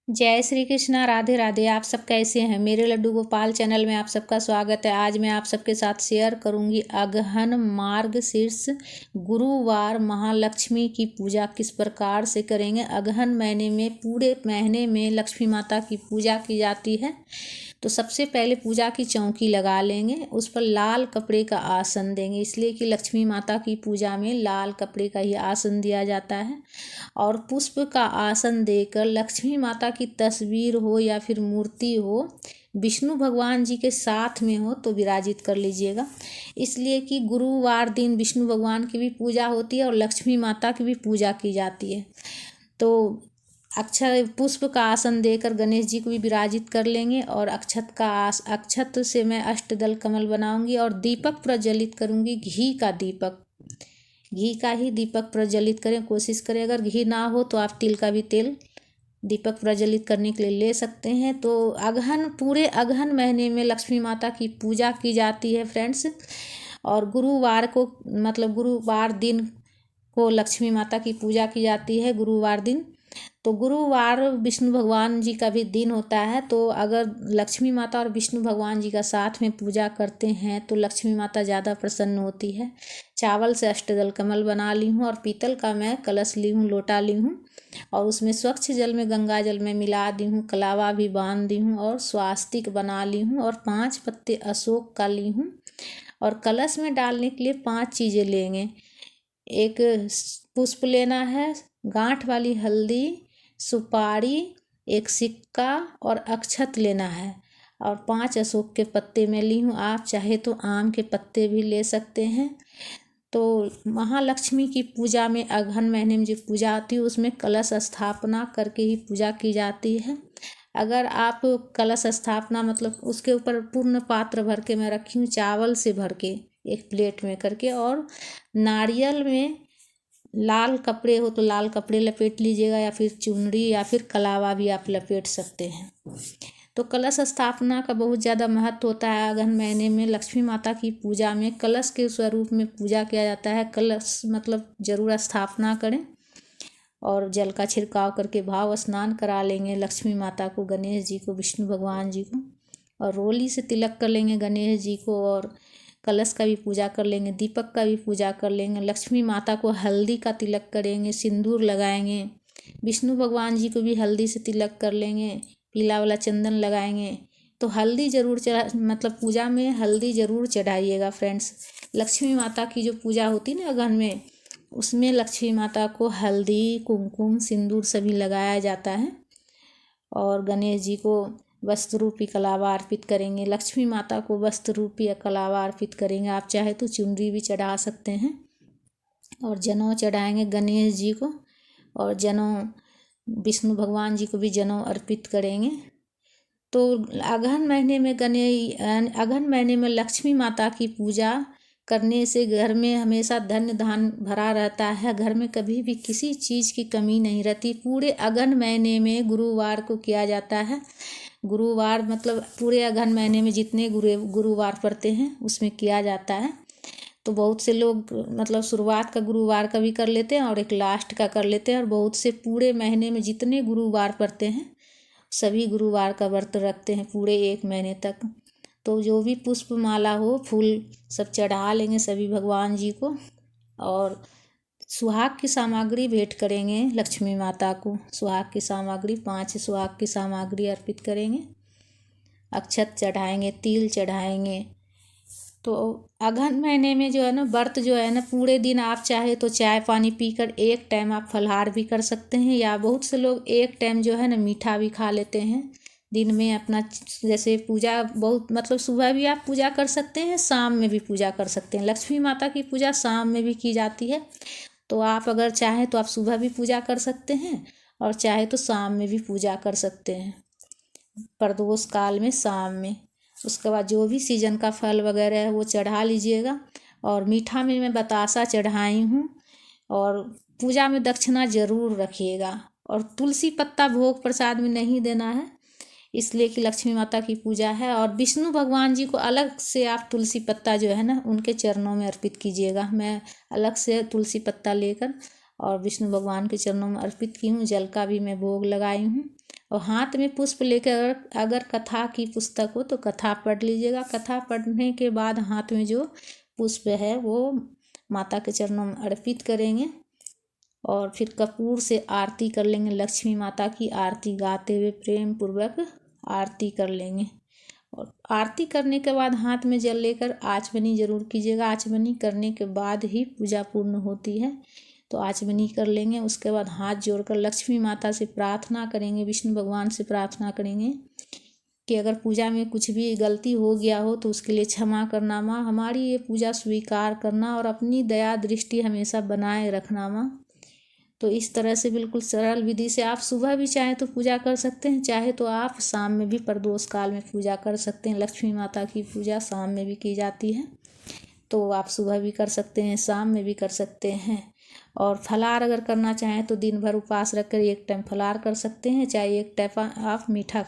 जय श्री कृष्णा। राधे राधे। आप सब कैसे हैं? मेरे लड्डू गोपाल चैनल में आप सबका स्वागत है। आज मैं आप सबके साथ शेयर करूंगी अगहन मार्गशीर्ष गुरुवार महालक्ष्मी की पूजा किस प्रकार से करेंगे। अगहन महीने में पूरे महीने में लक्ष्मी माता की पूजा की जाती है। तो सबसे पहले पूजा की चौकी लगा लेंगे, उस पर लाल कपड़े का आसन देंगे, इसलिए कि लक्ष्मी माता की पूजा में लाल कपड़े का ही आसन दिया जाता है। और पुष्प का आसन देकर लक्ष्मी माता की तस्वीर हो या फिर मूर्ति हो, विष्णु भगवान जी के साथ में हो तो विराजित कर लीजिएगा। इसलिए कि गुरुवार दिन विष्णु भगवान की भी पूजा होती है और लक्ष्मी माता की भी पूजा की जाती है। तो अक्षत पुष्प का आसन देकर गणेश जी को भी विराजित कर लेंगे। और अक्षत से मैं अष्टदल कमल बनाऊंगी और दीपक प्रज्वलित करूंगी। घी का ही दीपक प्रज्वलित करें, कोशिश करें। अगर घी ना हो तो आप तिल का भी तेल दीपक प्रज्वलित करने के लिए ले सकते हैं। तो पूरे अगहन महीने में लक्ष्मी माता की पूजा की जाती है फ्रेंड्स। और गुरुवार को गुरुवार दिन को लक्ष्मी माता की पूजा की जाती है, गुरुवार दिन। तो गुरुवार विष्णु भगवान जी का भी दिन होता है। तो अगर लक्ष्मी माता और विष्णु भगवान जी का साथ में पूजा करते हैं तो लक्ष्मी माता ज़्यादा प्रसन्न होती है। चावल से अष्टदल कमल बना ली हूँ और पीतल का मैं कलश ली हूँ, लोटा ली हूँ और उसमें स्वच्छ जल में गंगा जल में मिला दी हूँ, कलावा भी बांध दी हूँ और स्वास्तिक बना ली हूँ और 5 पत्ते अशोक का ली हूँ। और कलश में डालने के लिए 5 चीज़ें लेंगे। एक पुष्प लेना है, गांठ वाली हल्दी, सुपारी, एक सिक्का और अक्षत लेना है और 5 अशोक के पत्ते मैं ली हूँ। आप चाहे तो आम के पत्ते भी ले सकते हैं। तो महालक्ष्मी की पूजा में अगहन महीने में जो पूजा आती है उसमें कलश स्थापना करके ही पूजा की जाती है। अगर आप कलश स्थापना उसके ऊपर पूर्ण पात्र भर के मैं रखी हूँ, चावल से भर के एक प्लेट में करके, और नारियल में लाल कपड़े हो तो लाल कपड़े लपेट लीजिएगा या फिर चुनरी या फिर कलावा भी आप लपेट सकते हैं। तो कलश स्थापना का बहुत ज़्यादा महत्व होता है। अगहन महीने में लक्ष्मी माता की पूजा में कलश के स्वरूप में पूजा किया जाता है। कलश जरूर स्थापना करें और जल का छिड़काव करके भाव स्नान करा लेंगे लक्ष्मी माता को, गणेश जी को, विष्णु भगवान जी को। और रोली से तिलक कर लेंगे गणेश जी को और कलश का भी पूजा कर लेंगे, दीपक का भी पूजा कर लेंगे। लक्ष्मी माता को हल्दी का तिलक करेंगे, सिंदूर लगाएंगे। विष्णु भगवान जी को भी हल्दी से तिलक कर लेंगे, पीला वाला चंदन लगाएंगे। तो हल्दी जरूर पूजा में हल्दी जरूर चढ़ाइएगा फ्रेंड्स। लक्ष्मी माता की जो पूजा होती है ना अगहन में, उसमें लक्ष्मी माता को हल्दी, कुमकुम, सिंदूर सभी लगाया जाता है। और गणेश जी को वस्त्र रूपी कलावा अर्पित करेंगे, लक्ष्मी माता को वस्त्र रूपी कलावा अर्पित करेंगे। आप चाहे तो चुनरी भी चढ़ा सकते हैं और जनेऊ चढ़ाएंगे गणेश जी को। और जनेऊ विष्णु भगवान जी को भी जनेऊ अर्पित करेंगे। तो अगहन महीने में लक्ष्मी माता की पूजा करने से घर में हमेशा धन धान भरा रहता है। घर में कभी भी किसी चीज़ की कमी नहीं रहती। पूरे अगहन महीने में गुरुवार को किया जाता है। गुरुवार पूरे अगहन महीने में जितने गुरुवार पड़ते हैं उसमें किया जाता है। तो बहुत से लोग शुरुआत का गुरुवार का भी कर लेते हैं और एक लास्ट का कर लेते हैं। और बहुत से पूरे महीने में जितने गुरुवार पड़ते हैं सभी गुरुवार का व्रत रखते हैं पूरे 1 महीने तक। तो जो भी पुष्प माला हो, फूल सब चढ़ा लेंगे सभी भगवान जी को। और सुहाग की सामग्री भेंट करेंगे लक्ष्मी माता को। सुहाग की सामग्री 5 सुहाग की सामग्री अर्पित करेंगे, अक्षत चढ़ाएंगे, तिल चढ़ाएंगे। तो अगहन महीने में जो है ना व्रत जो है ना, पूरे दिन आप चाहे तो चाय पानी पीकर एक टाइम आप फलाहार भी कर सकते हैं, या बहुत से लोग एक टाइम जो है ना मीठा भी खा लेते हैं दिन में अपना। जैसे पूजा सुबह भी आप पूजा कर सकते हैं, शाम में भी पूजा कर सकते हैं। लक्ष्मी माता की पूजा शाम में भी की जाती है। तो आप अगर चाहें तो आप सुबह भी पूजा कर सकते हैं और चाहे तो शाम में भी पूजा कर सकते हैं, प्रदोष काल में शाम में। उसके बाद जो भी सीजन का फल वगैरह है वो चढ़ा लीजिएगा। और मीठा में मैं बतासा चढ़ाई हूँ। और पूजा में दक्षिणा जरूर रखिएगा। और तुलसी पत्ता भोग प्रसाद में नहीं देना है, इसलिए कि लक्ष्मी माता की पूजा है। और विष्णु भगवान जी को अलग से आप तुलसी पत्ता जो है ना उनके चरणों में अर्पित कीजिएगा। मैं अलग से तुलसी पत्ता लेकर और विष्णु भगवान के चरणों में अर्पित की हूँ। जल का भी मैं भोग लगाई हूँ और हाथ में पुष्प लेकर अगर कथा की पुस्तक हो तो कथा पढ़ लीजिएगा। कथा पढ़ने के बाद हाथ में जो पुष्प है वो माता के चरणों में अर्पित करेंगे और फिर कपूर से आरती कर लेंगे। लक्ष्मी माता की आरती गाते हुए प्रेम पूर्वक आरती कर लेंगे। और आरती करने के बाद हाथ में जल लेकर आचमनी जरूर कीजिएगा। आचमनी करने के बाद ही पूजा पूर्ण होती है, तो आचमनी कर लेंगे। उसके बाद हाथ जोड़कर लक्ष्मी माता से प्रार्थना करेंगे, विष्णु भगवान से प्रार्थना करेंगे कि अगर पूजा में कुछ भी गलती हो गया हो तो उसके लिए क्षमा करना माँ, हमारी ये पूजा स्वीकार करना और अपनी दया दृष्टि हमेशा बनाए रखना माँ। तो इस तरह से बिल्कुल सरल विधि से आप सुबह भी चाहे तो पूजा कर सकते हैं, चाहे तो आप शाम में भी प्रदोष काल में पूजा कर सकते हैं। लक्ष्मी माता की पूजा शाम में भी की जाती है, तो आप सुबह भी कर सकते हैं, शाम में भी कर सकते हैं। और फलाहार अगर करना चाहें तो दिन भर उपवास रखकर एक टाइम फलाहार कर सकते हैं, चाहे एक टाइम आप मीठा